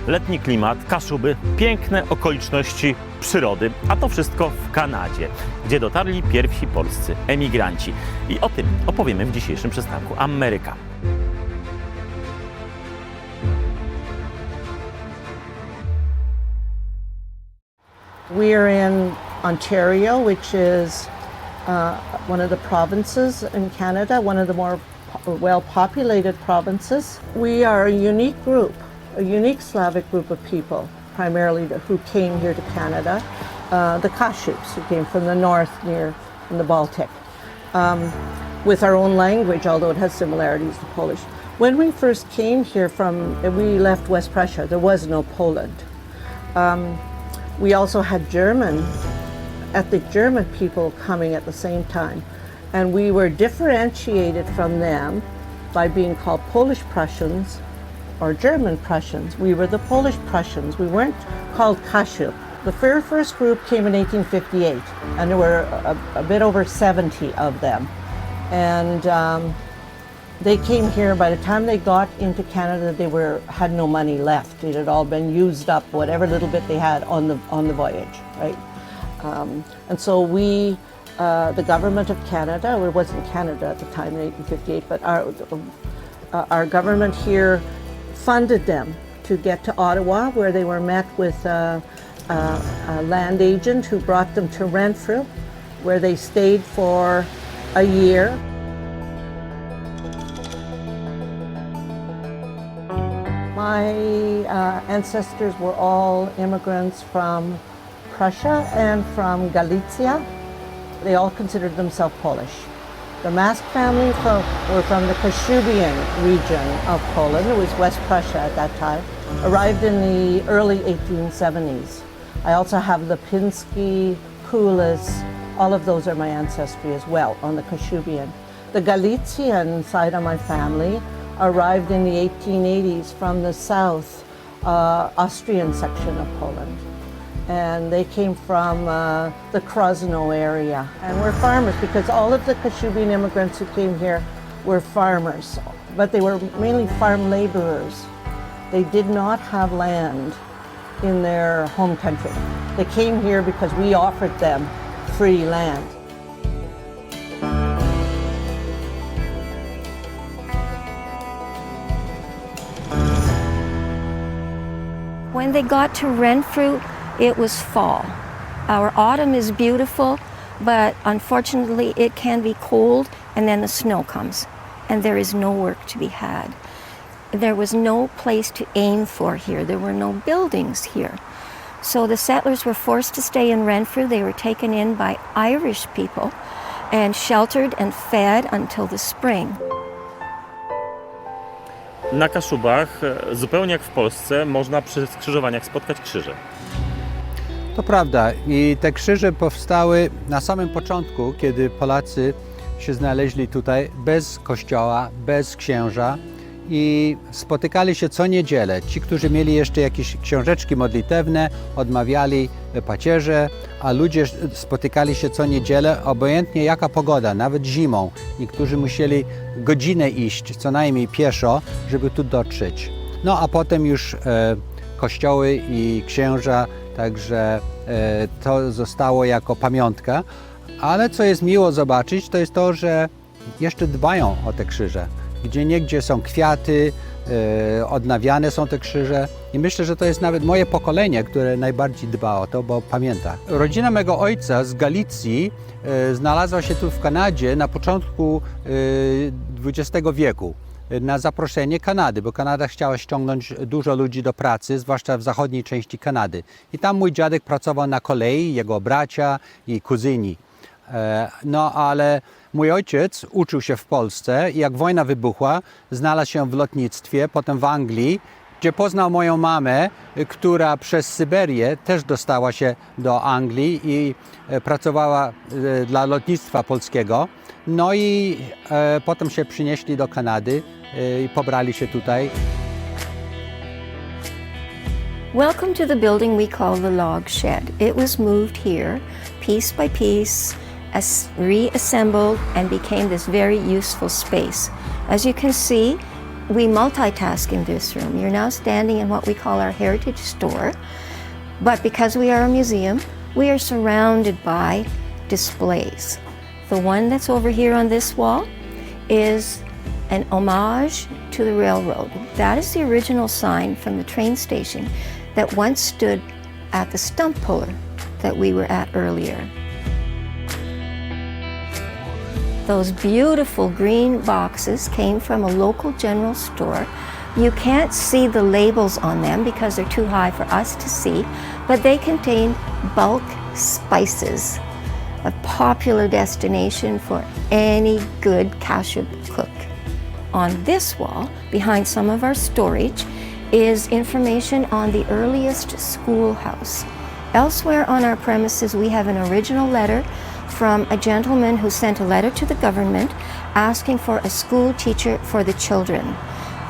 letni klimat, Kaszuby, piękne okoliczności przyrody, a to wszystko w Kanadzie, gdzie dotarli pierwsi polscy emigranci. I o tym opowiemy w dzisiejszym przystanku Ameryka. We're in Ontario, which is one of the provinces in Canada, one of the more well-populated provinces. We are a unique group, a unique Slavic group of people, primarily who came here to Canada, the Kaszubs, who came from the north near in the Baltic, with our own language, although it has similarities to Polish. When we first came here we left West Prussia, there was no Poland. We also had ethnic German people coming at the same time. And we were differentiated from them by being called Polish Prussians or German Prussians. We were the Polish Prussians. We weren't called Kaszub. The very first group came in 1858, and there were a bit over 70 of them. And they came here. By the time they got into Canada, they had no money left. It had all been used up, whatever little bit they had on the voyage, right? And so the government of Canada, well, it wasn't Canada at the time in 1858, but our government here funded them to get to Ottawa, where they were met with a land agent who brought them to Renfrew, where they stayed for a year. My ancestors were all immigrants from Prussia and from Galicia. They all considered themselves Polish. The Mask family were from the Kaszubian region of Poland. It was West Prussia at that time. Arrived in the early 1870s. I also have the Pinsky, Kulis, all of those are my ancestry as well on the Kaszubian. The Galician side of my family arrived in the 1880s from the south Austrian section of Poland. And they came from the Krosno area. And we're farmers because all of the Kashubian immigrants who came here were farmers, but they were mainly farm laborers. They did not have land in their home country. They came here because we offered them free land. When they got to Renfrew, it was fall. Our autumn is beautiful, but unfortunately it can be cold and then the snow comes and there is no work to be had. There was no place to aim for here. There were no buildings here. So the settlers were forced to stay in Renfrew. They were taken in by Irish people and sheltered and fed until the spring. Na Kaszubach, zupełnie jak w Polsce, można przy skrzyżowaniach spotkać krzyże. To prawda i te krzyże powstały na samym początku, kiedy Polacy się znaleźli tutaj bez kościoła, bez księża i spotykali się co niedzielę. Ci, którzy mieli jeszcze jakieś książeczki modlitewne, odmawiali pacierze, a ludzie spotykali się co niedzielę, obojętnie jaka pogoda, nawet zimą. Niektórzy musieli godzinę iść, co najmniej pieszo, żeby tu dotrzeć. No a potem już kościoły i księża, także to zostało jako pamiątka. Ale co jest miło zobaczyć, to jest to, że jeszcze dbają o te krzyże. Gdzieniegdzie są kwiaty, odnawiane są te krzyże i myślę, że to jest nawet moje pokolenie, które najbardziej dba o to, bo pamięta. Rodzina mego ojca z Galicji znalazła się tu w Kanadzie na początku XX wieku na zaproszenie Kanady, bo Kanada chciała ściągnąć dużo ludzi do pracy, zwłaszcza w zachodniej części Kanady. I tam mój dziadek pracował na kolei, jego bracia i kuzyni. No ale mój ojciec uczył się w Polsce i jak wojna wybuchła, znalazł się w lotnictwie, potem w Anglii, gdzie poznał moją mamę, która przez Syberię też dostała się do Anglii i pracowała dla lotnictwa polskiego. No i potem się przynieśli do Kanady i pobrali się tutaj. Welcome to the building we call the log shed. It was moved here piece by piece, reassembled and became this very useful space. As you can see, we multitask in this room. You're now standing in what we call our heritage store, but because we are a museum, we are surrounded by displays. The one that's over here on this wall is an homage to the railroad. That is the original sign from the train station that once stood at the stump puller that we were at earlier. Those beautiful green boxes came from a local general store. You can't see the labels on them because they're too high for us to see, but they contain bulk spices, a popular destination for any good Kaszuby cook. On this wall, behind some of our storage, is information on the earliest schoolhouse. Elsewhere on our premises, we have an original letter from a gentleman who sent a letter to the government asking for a school teacher for the children.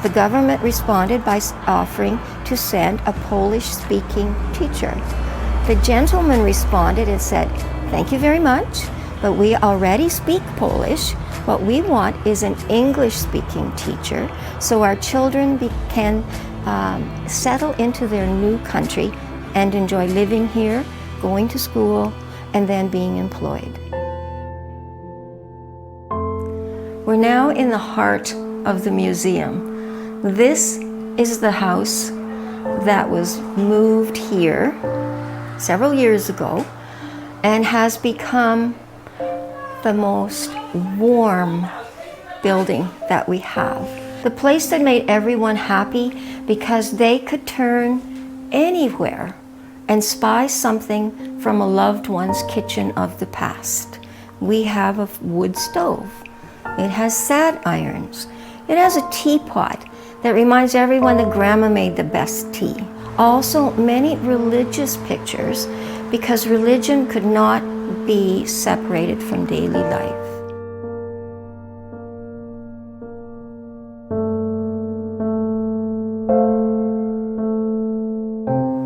The government responded by offering to send a Polish-speaking teacher. The gentleman responded and said, "Thank you very much, but we already speak Polish. What we want is an English-speaking teacher so our children can settle into their new country and enjoy living here, going to school, and then being employed." We're now in the heart of the museum. This is the house that was moved here several years ago and has become the most warm building that we have. The place that made everyone happy because they could turn anywhere and spy something from a loved one's kitchen of the past. We have a wood stove. It has sad irons. It has a teapot that reminds everyone that Grandma made the best tea. Also, many religious pictures because religion could not be separated from daily life.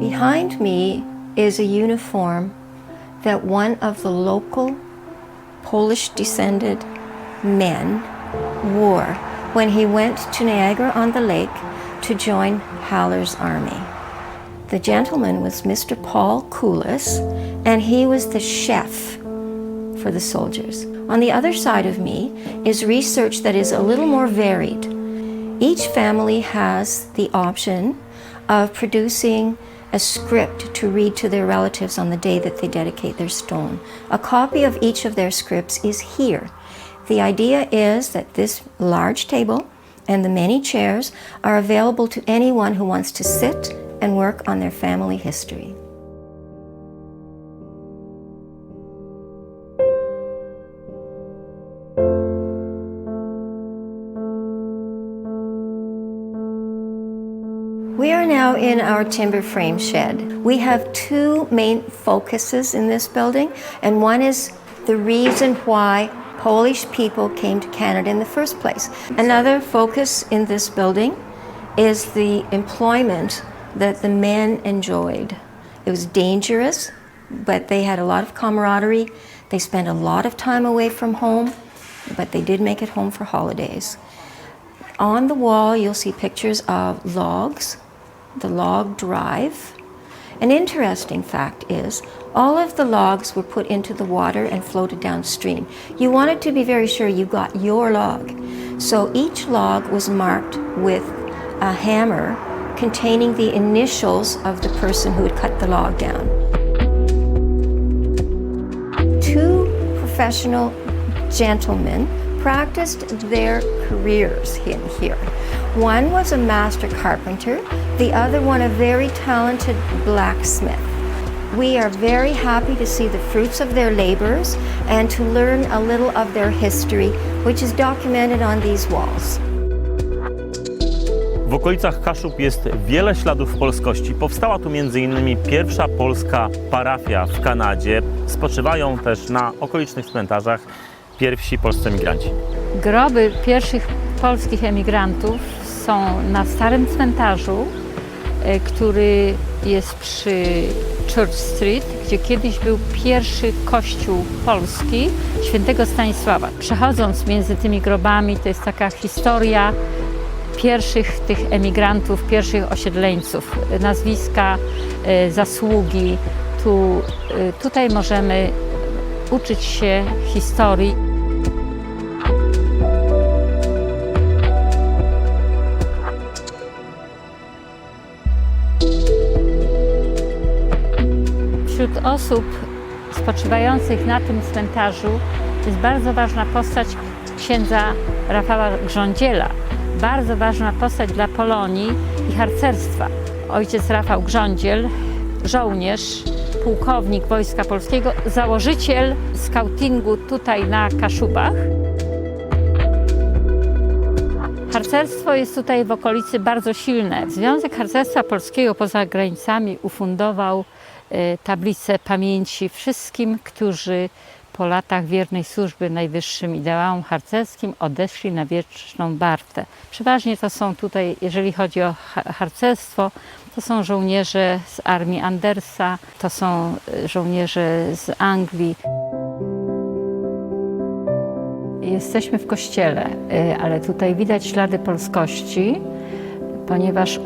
Behind me is a uniform that one of the local Polish-descended men wore when he went to Niagara-on-the-Lake to join Haller's army. The gentleman was Mr. Paul Koulis, and he was the chef for the soldiers. On the other side of me is research that is a little more varied. Each family has the option of producing a script to read to their relatives on the day that they dedicate their stone. A copy of each of their scripts is here. The idea is that this large table and the many chairs are available to anyone who wants to sit and work on their family history. We are now in our timber frame shed. We have two main focuses in this building, and one is the reason why Polish people came to Canada in the first place. Another focus in this building is the employment that the men enjoyed. It was dangerous, but they had a lot of camaraderie. They spent a lot of time away from home, but they did make it home for holidays. On the wall, you'll see pictures of logs, the log drive. An interesting fact is all of the logs were put into the water and floated downstream. You wanted to be very sure you got your log. So each log was marked with a hammer containing the initials of the person who had cut the log down. Two professional gentlemen practiced their careers in here. One was a master carpenter, the other one a very talented blacksmith. We are very happy to see the fruits of their labors and to learn a little of their history, which is documented on these walls. W okolicach Kaszub jest wiele śladów polskości. Powstała tu m.in. pierwsza polska parafia w Kanadzie. Spoczywają też na okolicznych cmentarzach pierwsi polscy emigranci. Groby pierwszych polskich emigrantów są na starym cmentarzu, który jest przy Church Street, gdzie kiedyś był pierwszy kościół polski świętego Stanisława. Przechodząc między tymi grobami, to jest taka historia pierwszych tych emigrantów, pierwszych osiedleńców, nazwiska, zasługi. Tutaj możemy uczyć się historii. Wśród osób spoczywających na tym cmentarzu jest bardzo ważna postać księdza Rafała Grządziela. Bardzo ważna postać dla Polonii i harcerstwa. Ojciec Rafał Grządziel, żołnierz, pułkownik Wojska Polskiego, założyciel skautingu tutaj na Kaszubach. Harcerstwo jest tutaj w okolicy bardzo silne. Związek Harcerstwa Polskiego poza granicami ufundował tablicę pamięci wszystkim, którzy po latach wiernej służby najwyższym ideałom harcerskim odeszli na wieczną wartę. Przeważnie to są tutaj, jeżeli chodzi o harcerstwo, to są żołnierze z armii Andersa, to są żołnierze z Anglii. Jesteśmy w kościele, ale tutaj widać ślady polskości, ponieważ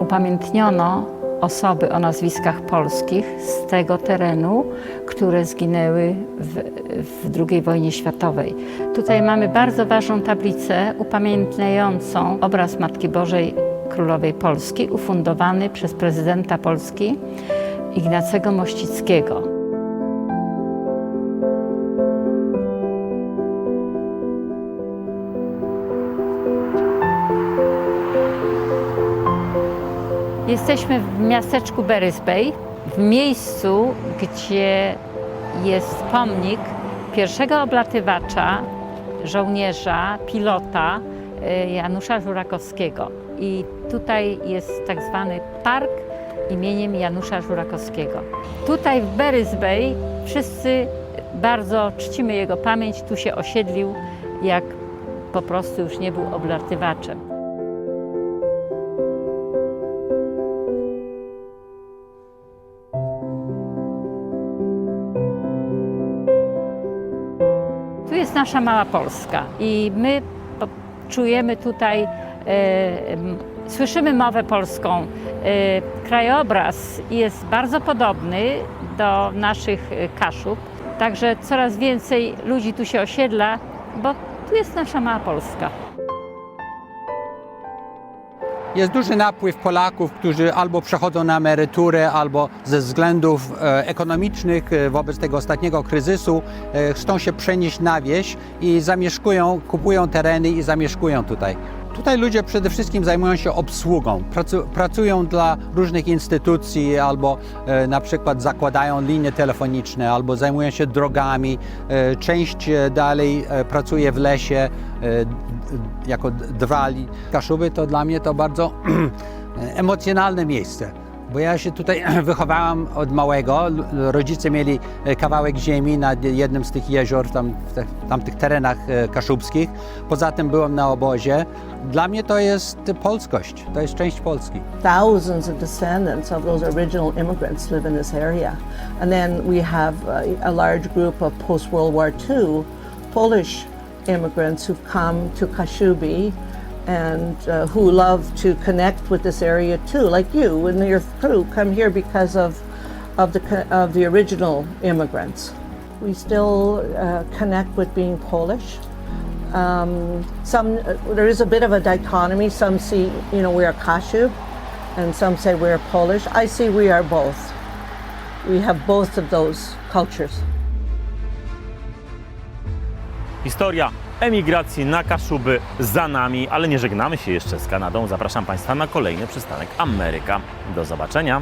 upamiętniono osoby o nazwiskach polskich z tego terenu, które zginęły w II wojnie światowej. Tutaj mamy bardzo ważną tablicę upamiętniającą obraz Matki Bożej Królowej Polski, ufundowany przez prezydenta Polski Ignacego Mościckiego. Jesteśmy w miasteczku Bay, w miejscu, gdzie jest pomnik pierwszego oblatywacza, żołnierza, pilota Janusza Żurakowskiego. I tutaj jest tak zwany park imieniem Janusza Żurakowskiego. Tutaj w Bay wszyscy bardzo czcimy jego pamięć. Tu się osiedlił, jak po prostu już nie był oblatywaczem. Tu jest nasza mała Polska i my czujemy tutaj, słyszymy mowę polską. Krajobraz jest bardzo podobny do naszych Kaszub, także coraz więcej ludzi tu się osiedla, bo tu jest nasza mała Polska. Jest duży napływ Polaków, którzy albo przechodzą na emeryturę, albo ze względów ekonomicznych wobec tego ostatniego kryzysu chcą się przenieść na wieś i zamieszkują, kupują tereny i zamieszkują tutaj. Tutaj ludzie przede wszystkim zajmują się obsługą, pracują dla różnych instytucji albo na przykład zakładają linie telefoniczne, albo zajmują się drogami. Część dalej pracuje w lesie jako drwali. Kaszuby to dla mnie to bardzo emocjonalne miejsce. Bo ja się tutaj wychowałam od małego. Rodzice mieli kawałek ziemi na jednym z tych jezior, w tamtych terenach kaszubskich. Poza tym byłem na obozie. Dla mnie to jest polskość, to jest część Polski. Thousands of descendants of those original immigrants live in this area. And then we have a large group of post-World War II Polish immigrants who've come to Kaszuby and who love to connect with this area too, like you and your crew come here because of the original immigrants. We still connect with being Polish. There is a bit of a dichotomy. Some see, we are Kashub, and some say we are Polish. I see we are both. We have both of those cultures. Historia emigracji na Kaszuby za nami, ale nie żegnamy się jeszcze z Kanadą. Zapraszam Państwa na kolejny przystanek Ameryka. Do zobaczenia.